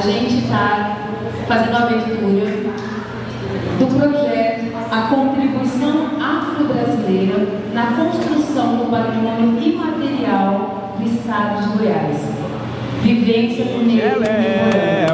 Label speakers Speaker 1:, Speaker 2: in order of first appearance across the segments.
Speaker 1: gente está fazendo a abertura do projeto A Contribuição Afro-Brasileira na Construção do Patrimônio Imaterial do Estado de Goiás. Vivência do negro de Goiás.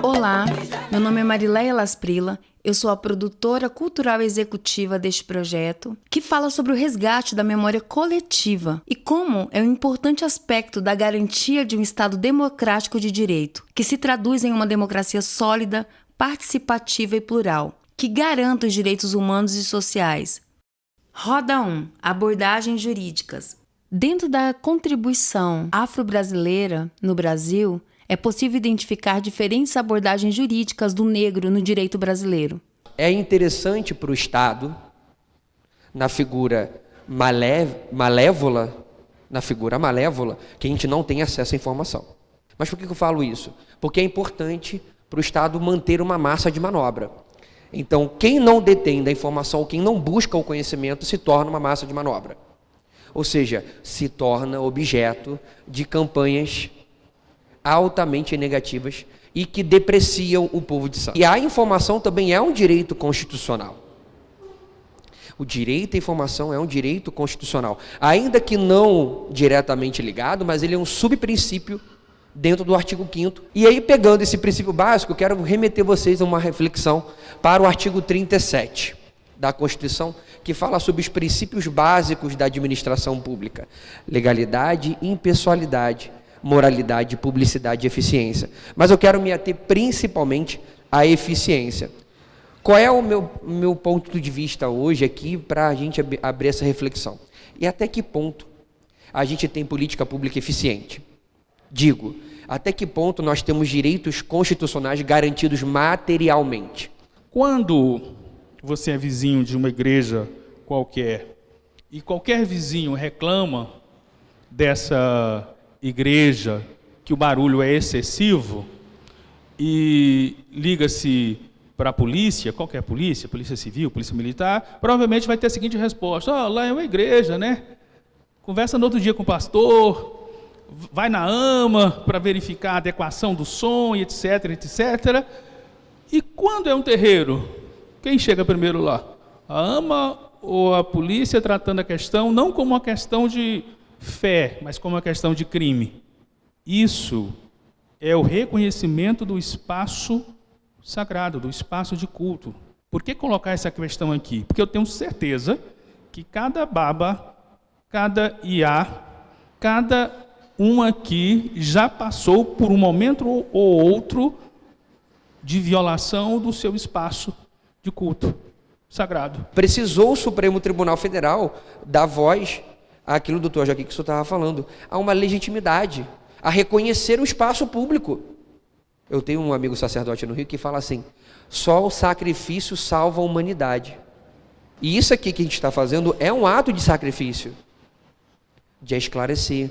Speaker 2: Olá, meu nome é Marileia Lasprilla, eu sou a produtora cultural executiva deste projeto, que fala sobre o resgate da memória coletiva e como é um importante aspecto da garantia de um Estado democrático de direito, que se traduz em uma democracia sólida, participativa e plural, que garanta os direitos humanos e sociais. Roda 1. Abordagens jurídicas. Dentro da contribuição afro-brasileira no Brasil, é possível identificar diferentes abordagens jurídicas do negro no direito brasileiro.
Speaker 3: É interessante para o Estado, na figura malévola, que a gente não tem acesso à informação. Mas por que eu falo isso? Porque é importante para o Estado manter uma massa de manobra. Então, quem não detém da informação, quem não busca o conhecimento, se torna uma massa de manobra. Ou seja, se torna objeto de campanhas altamente negativas e que depreciam o povo de Santos. E a informação também é um direito constitucional. O direito à informação é um direito constitucional, ainda que não diretamente ligado, mas ele é um subprincípio dentro do artigo 5º. E aí, pegando esse princípio básico, eu quero remeter vocês a uma reflexão para o artigo 37 da Constituição, que fala sobre os princípios básicos da administração pública: legalidade, impessoalidade, moralidade, publicidade e eficiência. Mas eu quero me ater principalmente à eficiência. Qual é o meu ponto de vista hoje aqui para a gente abrir essa reflexão? E até que ponto a gente tem política pública eficiente? Digo, até que ponto nós temos direitos constitucionais garantidos materialmente?
Speaker 4: Quando você é vizinho de uma igreja qualquer e qualquer vizinho reclama dessa igreja que o barulho é excessivo e liga-se para a polícia, qualquer polícia, polícia civil, polícia militar, provavelmente vai ter a seguinte resposta: lá é uma igreja, né? Conversa no outro dia com o pastor, vai na AMA para verificar a adequação do som, e etc, etc. E quando é um terreiro, quem chega primeiro lá? A AMA ou a polícia, tratando a questão não como uma questão de fé, mas como uma questão de crime? Isso é o reconhecimento do espaço sagrado, do espaço de culto. Por que colocar essa questão aqui? Porque eu tenho certeza que cada baba, cada iá, cada um aqui já passou por um momento ou outro de violação do seu espaço de culto sagrado.
Speaker 3: Precisou o Supremo Tribunal Federal dar voz àquilo, doutor Joaquim, que o senhor estava falando, a uma legitimidade, a reconhecer o espaço público. Eu tenho um amigo sacerdote no Rio que fala assim: só o sacrifício salva a humanidade. E isso aqui que a gente está fazendo é um ato de sacrifício, de esclarecer,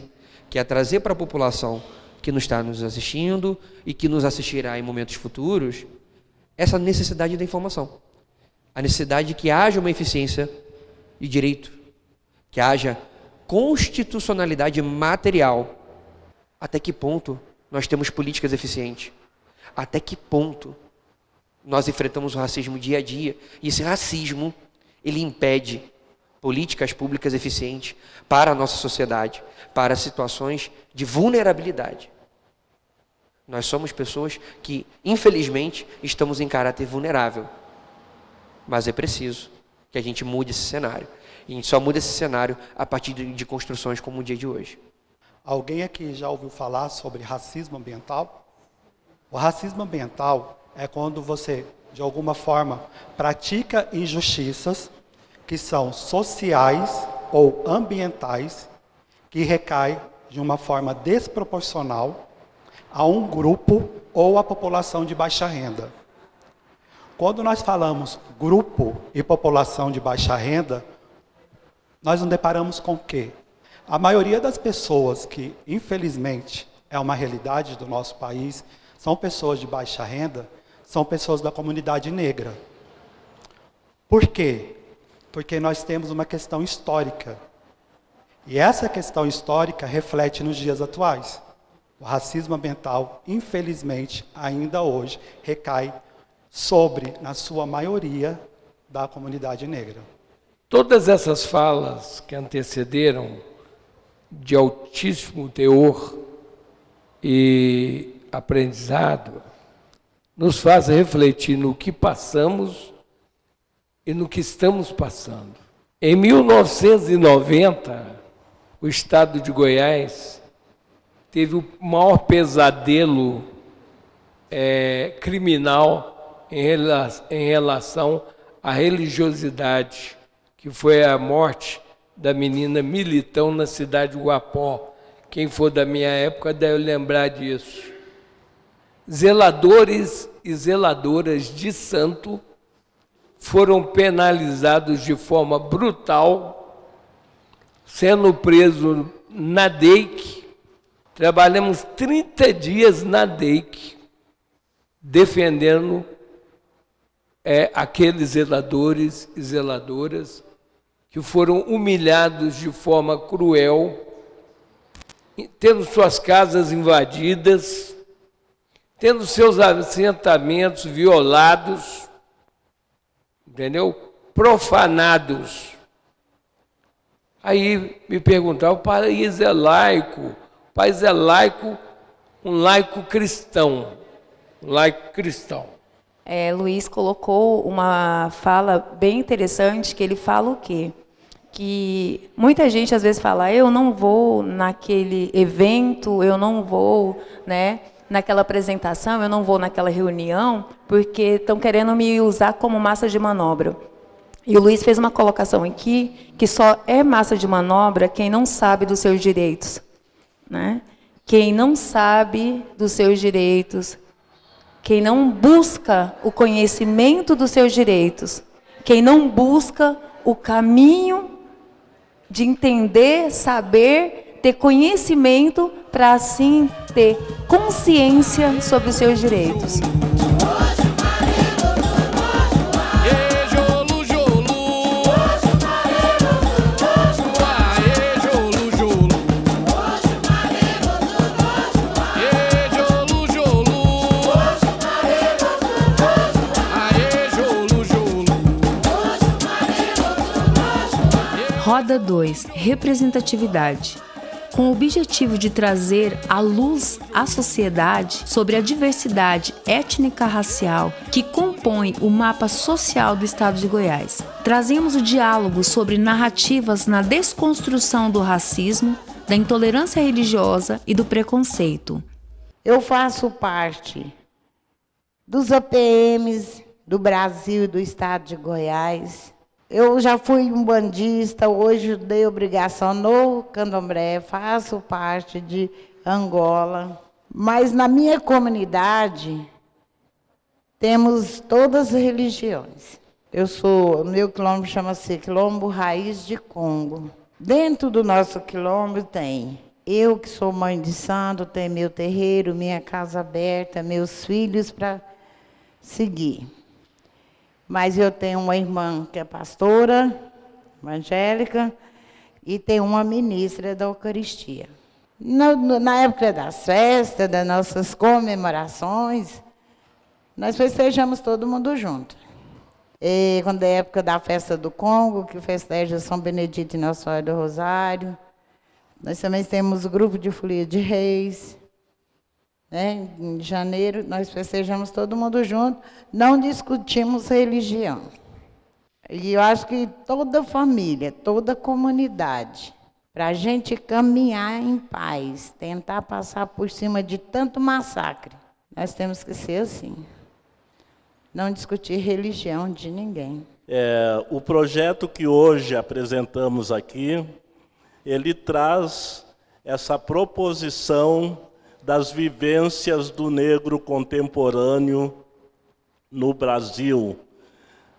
Speaker 3: que é trazer para a população que nos está nos assistindo e que nos assistirá em momentos futuros, essa necessidade da informação. A necessidade de que haja uma eficiência de direito, que haja constitucionalidade material. Até que ponto nós temos políticas eficientes? Até que ponto nós enfrentamos o racismo dia a dia? E esse racismo, ele impede políticas públicas eficientes para a nossa sociedade, para situações de vulnerabilidade. Nós somos pessoas que, infelizmente, estamos em caráter vulnerável. Mas é preciso que a gente mude esse cenário. E a gente só muda esse cenário a partir de construções como o dia de hoje.
Speaker 5: Alguém aqui já ouviu falar sobre racismo ambiental? O racismo ambiental é quando você, de alguma forma, pratica injustiças que são sociais ou ambientais, que recaem de uma forma desproporcional a um grupo ou a população de baixa renda. Quando nós falamos grupo e população de baixa renda, nós nos deparamos com o quê? A maioria das pessoas que, infelizmente, é uma realidade do nosso país, são pessoas de baixa renda, são pessoas da comunidade negra. Por quê? Porque nós temos uma questão histórica. E essa questão histórica reflete nos dias atuais. O racismo ambiental, infelizmente, ainda hoje, recai sobre, na sua maioria, da comunidade negra.
Speaker 6: Todas essas falas que antecederam, de altíssimo teor e aprendizado, nos faz refletir no que passamos e no que estamos passando. Em 1990, o estado de Goiás teve o maior pesadelo criminal em relação à religiosidade, que foi a morte da menina Militão na cidade de Guapó. Quem for da minha época deve lembrar disso. Zeladores e zeladoras de santo foram penalizados de forma brutal, sendo presos na DEIC. Trabalhamos 30 dias na DEIC, defendendo aqueles zeladores e zeladoras que foram humilhados de forma cruel, tendo suas casas invadidas, tendo seus assentamentos violados, entendeu? Profanados. Aí me perguntaram, o país é laico. O país é laico, um laico cristão. Um laico cristão.
Speaker 2: Luiz colocou uma fala bem interessante, que ele fala o quê? Que muita gente às vezes fala, eu não vou naquele evento, eu não vou, né, naquela apresentação, eu não vou naquela reunião, porque estão querendo me usar como massa de manobra. E o Luiz fez uma colocação aqui, que só é massa de manobra quem não sabe dos seus direitos, né? Quem não sabe dos seus direitos, quem não busca o conhecimento dos seus direitos, quem não busca o caminho de entender, saber, ter conhecimento, para assim ter consciência sobre os seus direitos. Roda 2, representatividade. Com o objetivo de trazer à luz à sociedade sobre a diversidade étnica-racial que compõe o mapa social do estado de Goiás. Trazemos o diálogo sobre narrativas na desconstrução do racismo, da intolerância religiosa e do preconceito.
Speaker 7: Eu faço parte dos APMs do Brasil e do estado de Goiás. Eu já fui um bandista, hoje dei obrigação no Candomblé, faço parte de Angola. Mas na minha comunidade temos todas as religiões. O meu quilombo chama-se Quilombo Raiz de Congo. Dentro do nosso quilombo tem eu, que sou mãe de santo, tenho meu terreiro, minha casa aberta, meus filhos para seguir. Mas eu tenho uma irmã que é pastora, evangélica, e tenho uma ministra da Eucaristia. Na época das festas, das nossas comemorações, nós festejamos todo mundo junto. E quando é a época da festa do Congo, que festeja São Benedito e Nossa Senhora do Rosário, nós também temos o grupo de Folia de Reis. Em janeiro, nós festejamos todo mundo junto, não discutimos religião. E eu acho que toda família, toda comunidade, para a gente caminhar em paz, tentar passar por cima de tanto massacre, nós temos que ser assim. Não discutir religião de ninguém.
Speaker 8: O projeto que hoje apresentamos aqui, ele traz essa proposição das vivências do negro contemporâneo no Brasil.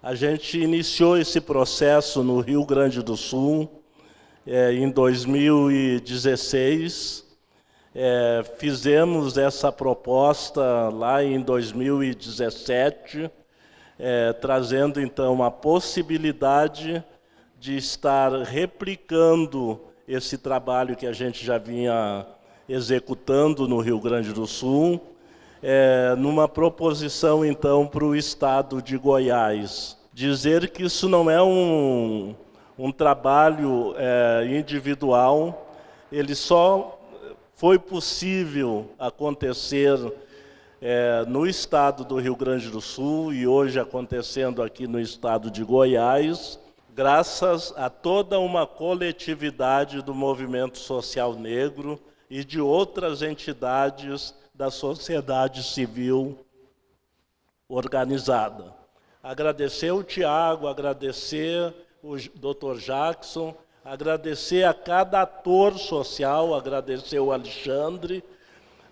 Speaker 8: A gente iniciou esse processo no Rio Grande do Sul, em 2016. Fizemos essa proposta lá em 2017. trazendo então a possibilidade de estar replicando esse trabalho que a gente já vinha executando no Rio Grande do Sul, numa proposição então para o estado de Goiás. Dizer que isso não é um trabalho individual, ele só foi possível acontecer no estado do Rio Grande do Sul e hoje acontecendo aqui no estado de Goiás, graças a toda uma coletividade do movimento social negro e de outras entidades da sociedade civil organizada. Agradecer o Tiago, agradecer o Dr. Jackson, agradecer a cada ator social, agradecer o Alexandre,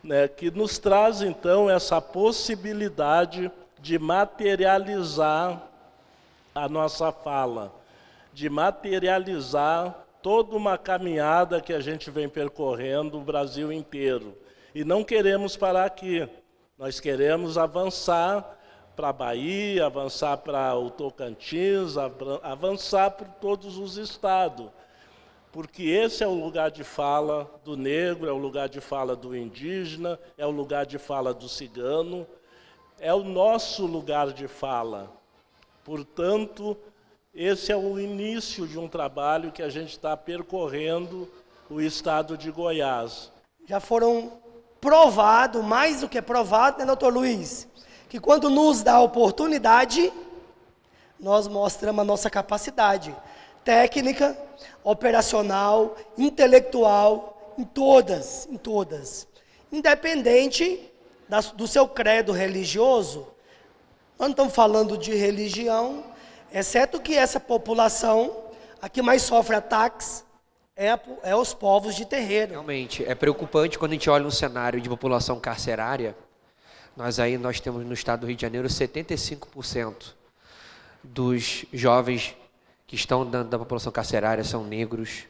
Speaker 8: né, que nos traz, então, essa possibilidade de materializar a nossa fala, de materializar toda uma caminhada que a gente vem percorrendo o Brasil inteiro. E não queremos parar aqui, nós queremos avançar para a Bahia, avançar para o Tocantins, avançar por todos os estados, porque esse é o lugar de fala do negro, é o lugar de fala do indígena, é o lugar de fala do cigano, é o nosso lugar de fala. Portanto, esse é o início de um trabalho que a gente está percorrendo o estado de Goiás.
Speaker 9: Já foram provados, mais do que provado, né, doutor Luiz? Que quando nos dá a oportunidade, nós mostramos a nossa capacidade técnica, operacional, intelectual, em todas. Independente do seu credo religioso, nós não estamos falando de religião, exceto que essa população, a que mais sofre ataques, é os povos de terreiro.
Speaker 3: Realmente, é preocupante quando a gente olha um cenário de população carcerária. Nós temos no estado do Rio de Janeiro 75% dos jovens que estão dentro da população carcerária são negros,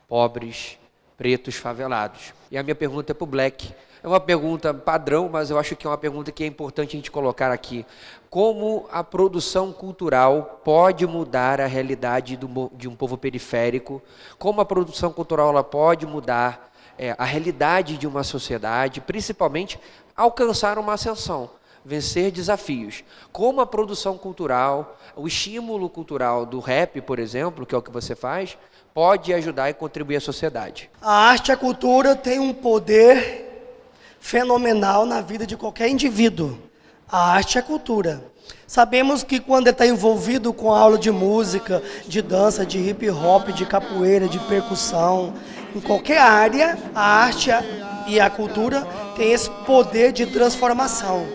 Speaker 3: pobres, pretos, favelados. E a minha pergunta é para o Black. É uma pergunta padrão, mas eu acho que é uma pergunta que é importante a gente colocar aqui. Como a produção cultural pode mudar a realidade de um povo periférico? Como a produção cultural ela pode mudar a realidade de uma sociedade, principalmente alcançar uma ascensão, vencer desafios? Como a produção cultural, o estímulo cultural do rap, por exemplo, que é o que você faz, pode ajudar e contribuir à sociedade?
Speaker 9: A arte e a cultura têm um poder fenomenal na vida de qualquer indivíduo. A arte e a cultura. Sabemos que quando ele está envolvido com aula de música, de dança, de hip hop, de capoeira, de percussão, em qualquer área, a arte e a cultura tem esse poder de transformação.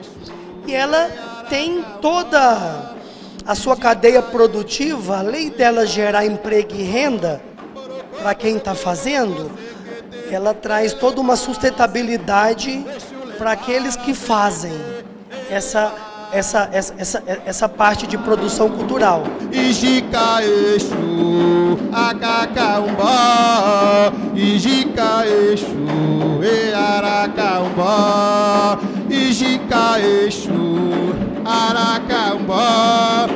Speaker 9: E ela tem toda a sua cadeia produtiva, além dela gerar emprego e renda para quem está fazendo, ela traz toda uma sustentabilidade para aqueles que fazem essa parte de produção cultural.
Speaker 10: Ijika Exu, Akakaumbá, Ijika Exu, Earacaumbá, Ijika Exu, Aracaumbá,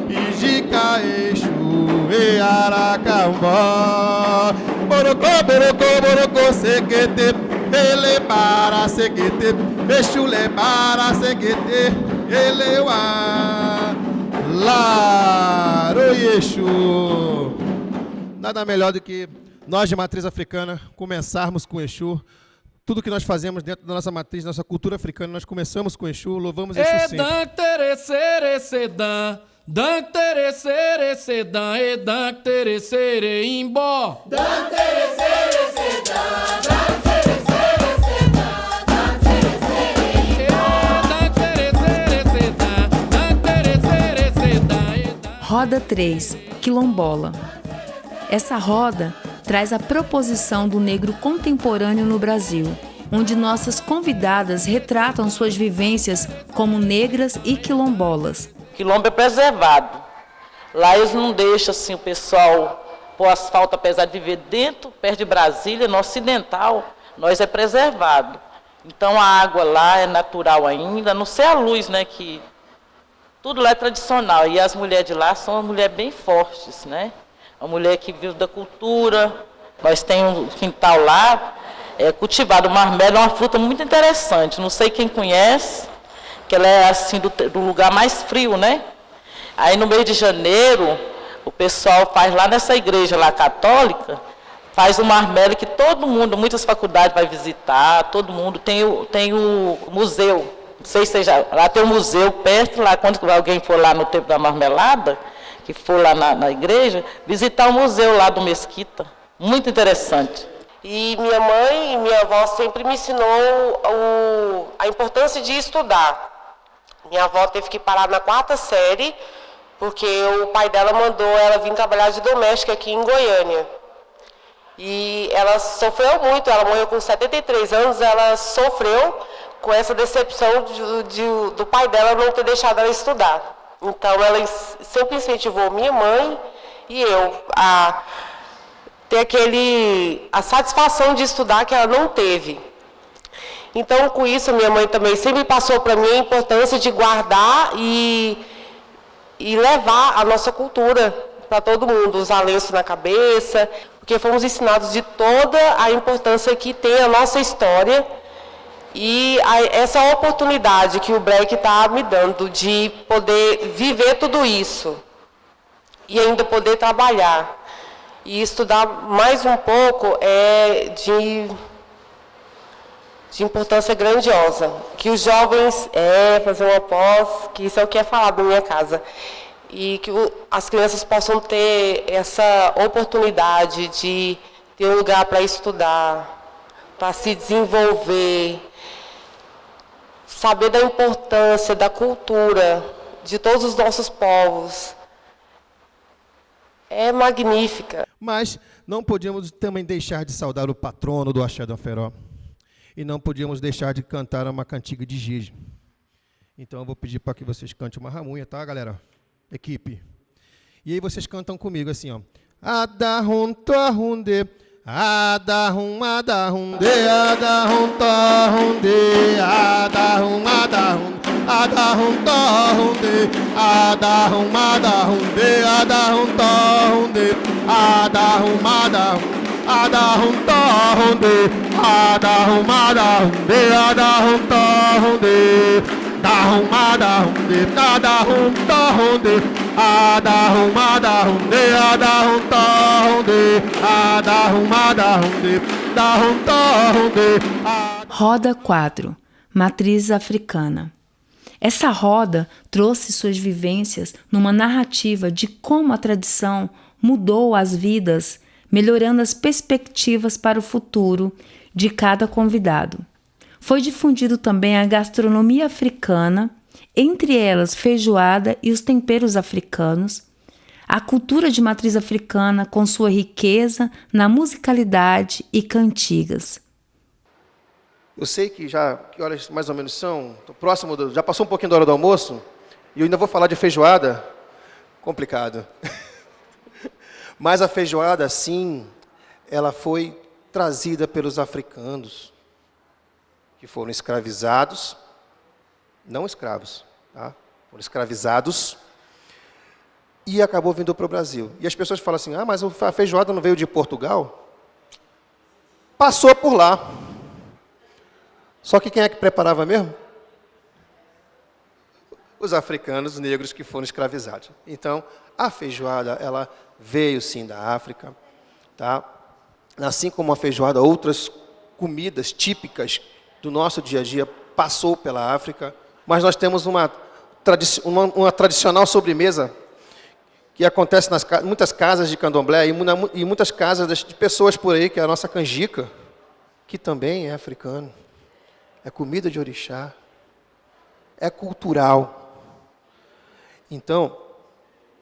Speaker 10: Ijika Exu, Earacaumbá. Borocô, borocô, borocô, sequete, elebara, sequete, Exu lebara, sequete, eleuá, Exu. Nada melhor do que nós de matriz africana começarmos com Exu. Tudo que nós fazemos dentro da nossa matriz, nossa cultura africana, nós começamos com Exu, louvamos Exu sempre. Dan tere sere se dan e dan tere sere imbó. Dan tere sere se dan, dan tere sere se dan, dan tere sere imbó. Dan tere sere se dan, dan tere sere se dan.
Speaker 2: Roda 3, Quilombola. Essa roda traz a proposição do negro contemporâneo no Brasil, onde nossas convidadas retratam suas vivências como negras e quilombolas.
Speaker 11: Quilombo é preservado. Lá eles não deixam assim, o pessoal pôr asfalto, apesar de viver dentro, perto de Brasília, no ocidental, nós é preservado. Então a água lá é natural ainda, a não ser a luz, né, que Tudo lá é tradicional. E as mulheres de lá são mulheres bem fortes, né? A mulher que vive da cultura. Nós temos um quintal lá, cultivado. O marmelo é uma fruta muito interessante. Não sei quem conhece, que ela é assim do lugar mais frio, né? Aí no mês de janeiro, o pessoal faz lá nessa igreja lá católica, faz o marmelo que todo mundo, muitas faculdades vai visitar, todo mundo tem o museu. Não sei se já, lá tem um museu perto, lá quando alguém for lá no tempo da marmelada, que for lá na igreja, visitar o museu lá do Mesquita. Muito interessante.
Speaker 12: E minha mãe e minha avó sempre me ensinou a importância de estudar. Minha avó teve que parar na 4ª série, porque o pai dela mandou ela vir trabalhar de doméstica aqui em Goiânia. E ela sofreu muito, ela morreu com 73 anos, ela sofreu com essa decepção do pai dela não ter deixado ela estudar. Então ela sempre incentivou minha mãe e eu a ter a satisfação de estudar que ela não teve. Então com isso minha mãe também sempre passou para mim a importância de guardar e levar a nossa cultura para todo mundo, usar lenço na cabeça, porque fomos ensinados de toda a importância que tem a nossa história e essa oportunidade que o break está me dando de poder viver tudo isso e ainda poder trabalhar e estudar mais um pouco de importância grandiosa, que os jovens fazer uma pós, que isso é o que é falado na minha casa, e que as crianças possam ter essa oportunidade de ter um lugar para estudar, para se desenvolver, saber da importância da cultura de todos os nossos povos. É magnífica.
Speaker 13: Mas não podíamos também deixar de saudar o patrono do Axé do Aferó. E não podíamos deixar de cantar uma cantiga de Gigi. Então eu vou pedir para que vocês cantem uma ramunha, tá, galera? Equipe. E aí vocês cantam comigo assim, ó. Adarrum torrunde, adarrum adarrunde, adarrum torrunde, adarrum adarrunde, adarrum torrunde, adarrum adarrunde, adarrum torrunde, adarrum adarrunde. Adarrum torrunde, adarrum adarrunde, adarrum torrunde, darrum adarrunde, adarrum torrunde, adarrum adarrunde, adarrum torrunde, adarrum adarrunde, darrum torrunde.
Speaker 2: Roda 4. Matriz africana. Essa roda trouxe suas vivências numa narrativa de como a tradição mudou as vidas, melhorando as perspectivas para o futuro de cada convidado. Foi difundido também a gastronomia africana, entre elas feijoada e os temperos africanos, a cultura de matriz africana com sua riqueza na musicalidade e cantigas.
Speaker 13: Eu sei que que horas mais ou menos são, tô próximo, já passou um pouquinho da hora do almoço, e eu ainda vou falar de feijoada, complicado. Mas a feijoada, sim, ela foi trazida pelos africanos, que foram escravizados, não escravos, tá? Foram escravizados, e acabou vindo para o Brasil. E as pessoas falam assim, mas a feijoada não veio de Portugal? Passou por lá. Só que quem é que preparava mesmo? Os africanos negros que foram escravizados. Então, a feijoada, ela veio sim da África, tá? Assim como a feijoada, outras comidas típicas do nosso dia a dia passou pela África, mas nós temos uma tradicional sobremesa que acontece nas muitas casas de candomblé e muitas casas de pessoas por aí, que é a nossa canjica, que também é africano, é comida de orixá, é cultural. Então,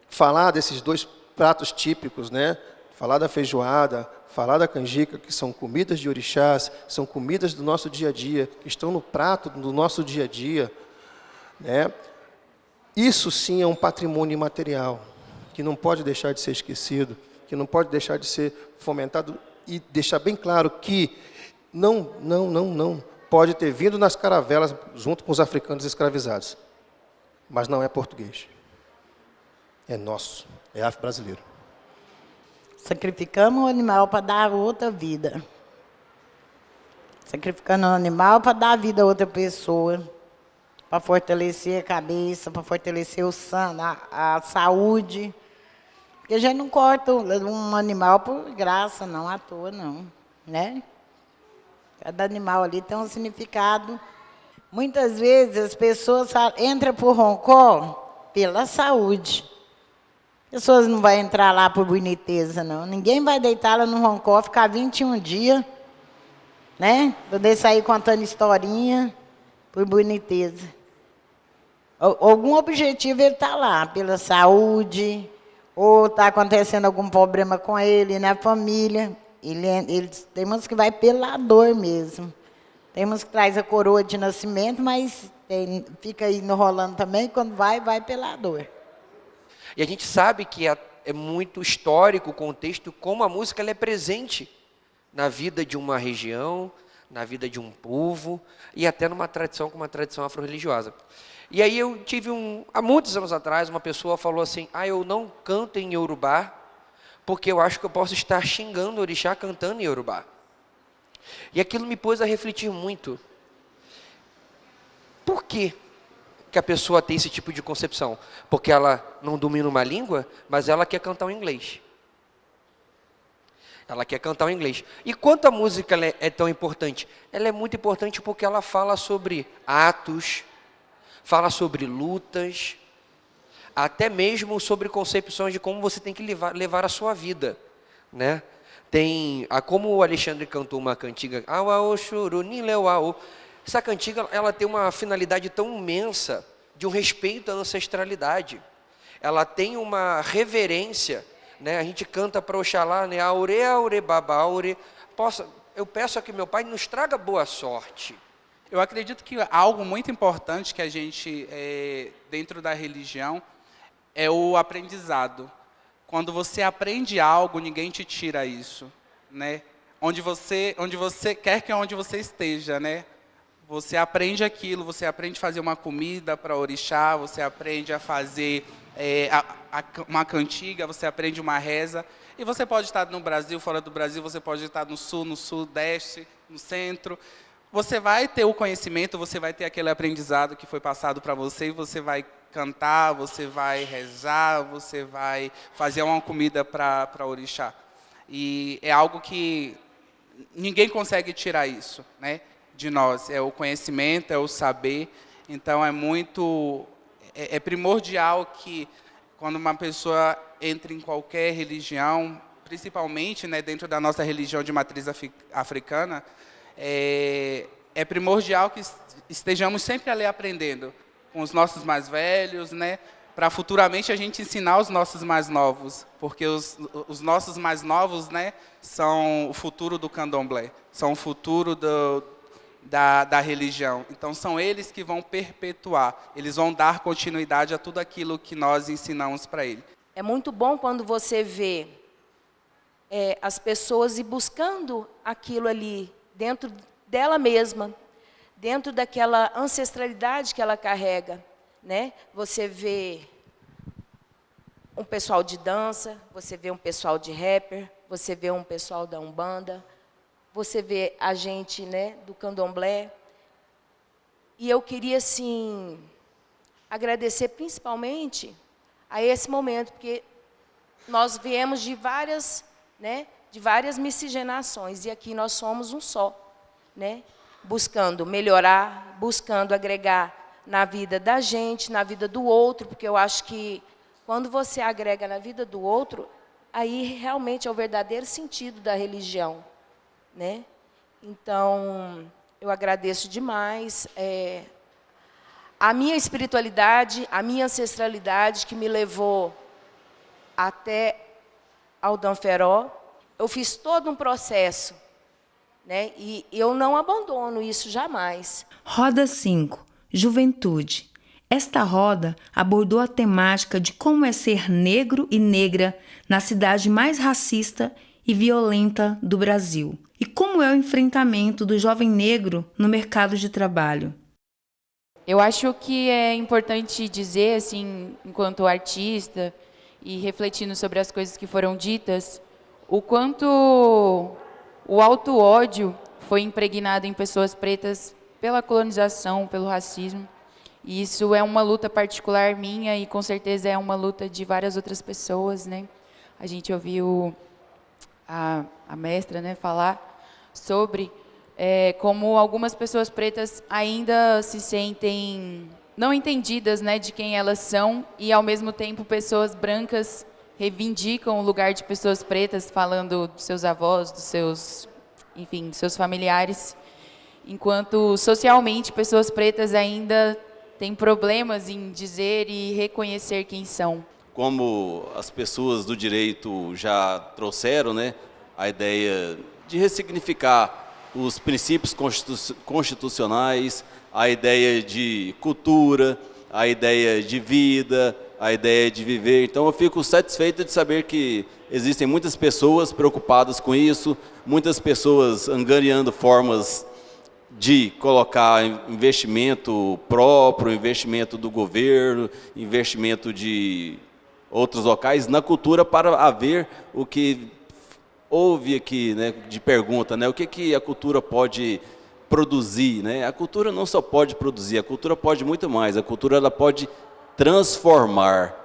Speaker 13: falar desses dois pratos típicos, né? Falar da feijoada, falar da canjica, que são comidas de orixás, são comidas do nosso dia a dia, que estão no prato do nosso dia a dia, né? Isso sim é um patrimônio imaterial, que não pode deixar de ser esquecido, que não pode deixar de ser fomentado, e deixar bem claro que não pode ter vindo nas caravelas junto com os africanos escravizados. mas não é português. É nosso, é afro-brasileiro.
Speaker 7: Sacrificamos o animal para dar outra vida. Sacrificando o animal para dar vida a outra pessoa. Para fortalecer a cabeça, para fortalecer o sangue, a saúde. Porque a gente não corta um animal por graça, não, à toa, não. Né? Cada animal ali tem um significado. Muitas vezes as pessoas entram por Roncó pela saúde. As pessoas não vão entrar lá por boniteza, não. Ninguém vai deitar lá no Roncó, ficar 21 dias, né? Poder sair contando historinha por boniteza. Algum objetivo ele está lá, pela saúde, ou está acontecendo algum problema com ele, na família. Tem uns que vai pela dor mesmo. Tem uns que traz a coroa de nascimento, mas fica aí enrolando também, quando vai pela dor.
Speaker 3: E a gente sabe que é muito histórico o contexto, como a música ela é presente na vida de uma região, na vida de um povo, e até numa tradição como a tradição afro-religiosa. E aí eu tive há muitos anos atrás, uma pessoa falou assim, eu não canto em Yorubá, porque eu acho que eu posso estar xingando o orixá cantando em Yorubá. E aquilo me pôs a refletir muito. Por quê que a pessoa tem esse tipo de concepção? Porque ela não domina uma língua, mas ela quer cantar em inglês. Ela quer cantar em inglês. E quanto a música é tão importante? Ela é muito importante porque ela fala sobre atos, fala sobre lutas, até mesmo sobre concepções de como você tem que levar a sua vida, né? Como o Alexandre cantou uma cantiga, essa cantiga ela tem uma finalidade tão imensa de um respeito à ancestralidade. Ela tem uma reverência, né? A gente canta para Oxalá, né? Aure, aure, baba, aure. Eu peço a que meu Pai nos traga boa sorte.
Speaker 14: Eu acredito que algo muito importante que a gente, dentro da religião, é o aprendizado. Quando você aprende algo, ninguém te tira isso, né? Onde você quer que é onde você esteja, né? Você aprende aquilo, você aprende a fazer uma comida para orixá, você aprende a fazer uma cantiga, você aprende uma reza. E você pode estar no Brasil, fora do Brasil, você pode estar no sul, no sudeste, no centro. Você vai ter o conhecimento, você vai ter aquele aprendizado que foi passado para você, e você vai cantar, você vai rezar, você vai fazer uma comida para orixá. E é algo que ninguém consegue tirar isso, né, de nós. É o conhecimento, é o saber. Então, é primordial que, quando uma pessoa entra em qualquer religião, principalmente, né, dentro da nossa religião de matriz africana, é primordial que estejamos sempre ali aprendendo com os nossos mais velhos, né, para futuramente a gente ensinar os nossos mais novos, porque os nossos mais novos, né, são o futuro do candomblé, são o futuro da religião. Então, são eles que vão perpetuar, eles vão dar continuidade a tudo aquilo que nós ensinamos para eles.
Speaker 2: É muito bom quando você vê as pessoas ir buscando aquilo ali, dentro dela mesma, dentro daquela ancestralidade que ela carrega, né? Você vê um pessoal de dança, você vê um pessoal de rapper, você vê um pessoal da Umbanda, você vê a gente, né, do candomblé. E eu queria, assim, agradecer principalmente a esse momento, porque nós viemos de várias miscigenações, e aqui nós somos um só, né? Buscando melhorar, buscando agregar na vida da gente, na vida do outro, porque eu acho que quando você agrega na vida do outro, aí realmente é o verdadeiro sentido da religião, né? Então, eu agradeço demais a minha espiritualidade, a minha ancestralidade que me levou até ao Danferó. Eu fiz todo um processo, né? E eu não abandono isso jamais. Roda 5. Juventude. Esta roda abordou a temática de como é ser negro e negra na cidade mais racista e violenta do Brasil, e como é o enfrentamento do jovem negro no mercado de trabalho.
Speaker 15: Eu acho que é importante dizer, assim, enquanto artista e refletindo sobre as coisas que foram ditas, o quanto o auto-ódio foi impregnado em pessoas pretas pela colonização, pelo racismo. E isso é uma luta particular minha e, com certeza, é uma luta de várias outras pessoas, né? A gente ouviu a mestra, né, falar sobre como algumas pessoas pretas ainda se sentem não entendidas, né, de quem elas são, e, ao mesmo tempo, pessoas brancas reivindicam o lugar de pessoas pretas, falando dos seus avós, dos seus, enfim, dos seus familiares, enquanto, socialmente, pessoas pretas ainda têm problemas em dizer e reconhecer quem são.
Speaker 16: Como as pessoas do direito já trouxeram, né, a ideia de ressignificar os princípios constitucionais, a ideia de cultura, a ideia de vida, a ideia de viver. Então eu fico satisfeito de saber que existem muitas pessoas preocupadas com isso, muitas pessoas angariando formas de colocar investimento próprio, investimento do governo, investimento de outros locais na cultura para haver o que houve aqui, né, de pergunta, né, o que a cultura pode produzir, né? A cultura não só pode produzir, a cultura pode muito mais, a cultura ela pode transformar.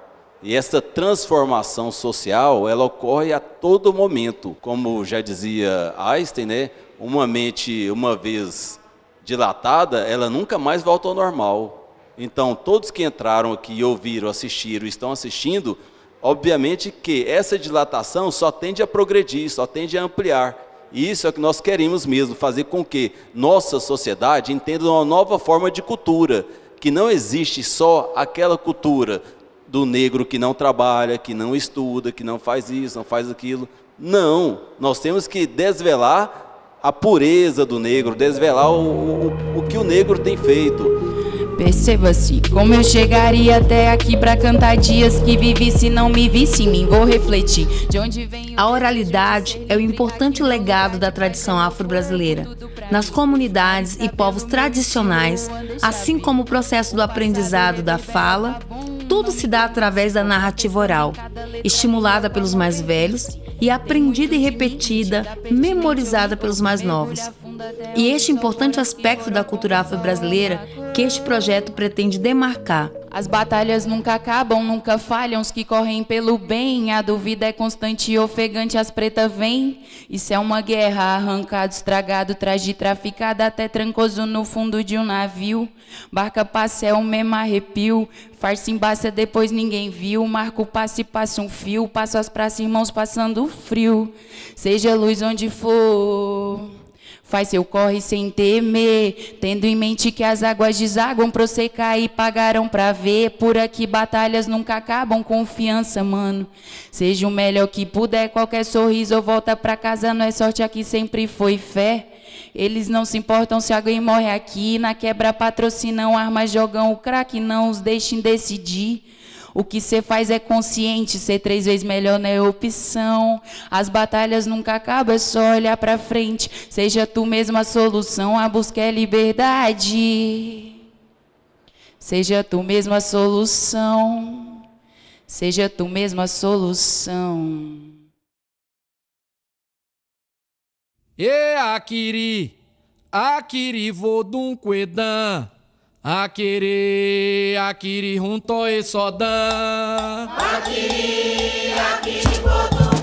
Speaker 16: E essa transformação social, ela ocorre a todo momento. Como já dizia Einstein, né, uma mente, uma vez dilatada, ela nunca mais volta ao normal. Então, todos que entraram aqui, ouviram, assistiram, estão assistindo, obviamente que essa dilatação só tende a progredir, só tende a ampliar. E isso é o que nós queremos mesmo, fazer com que nossa sociedade entenda uma nova forma de cultura, que não existe só aquela cultura do negro que não trabalha, que não estuda, que não faz isso, não faz aquilo. Não, nós temos que desvelar a pureza do negro, desvelar o que o negro tem feito.
Speaker 15: Perceba-se como eu chegaria até aqui pra cantar dias que vivi, se não me visse em mim, vou refletir de onde vem.
Speaker 2: A oralidade é o importante legado da tradição afro-brasileira. Nas comunidades e povos tradicionais, assim como o processo do aprendizado da fala, tudo se dá através da narrativa oral, estimulada pelos mais velhos e aprendida e repetida, memorizada pelos mais novos. E este importante aspecto da cultura afro-brasileira que este projeto pretende demarcar.
Speaker 15: As batalhas nunca acabam, nunca falham, os que correm pelo bem, a dúvida é constante e ofegante, as pretas vêm. Isso é uma guerra, arrancado, estragado, traje traficado, até trancoso no fundo de um navio. Barca passa é o mesmo arrepio, farsa embaça depois ninguém viu, marco passe passa um fio, passo as praças irmãos passando frio, seja luz onde for. Faz seu corre sem temer, tendo em mente que as águas desaguam pra você cair, pagarão pra ver. Por aqui batalhas nunca acabam, confiança, mano. Seja o melhor que puder, qualquer sorriso ou volta pra casa, não é sorte, aqui sempre foi fé. Eles não se importam se alguém morre aqui, na quebra patrocinam, armas jogam o crack, não os deixem decidir. O que cê faz é consciente, ser 3 vezes melhor não é opção. As batalhas nunca acabam, é só olhar pra frente. Seja tu mesmo a solução, a busca é liberdade. Seja tu mesmo a solução. Seja tu mesmo a solução.
Speaker 10: E Akiri vodum quedan. Akiri junto e sodan. Akiri vodum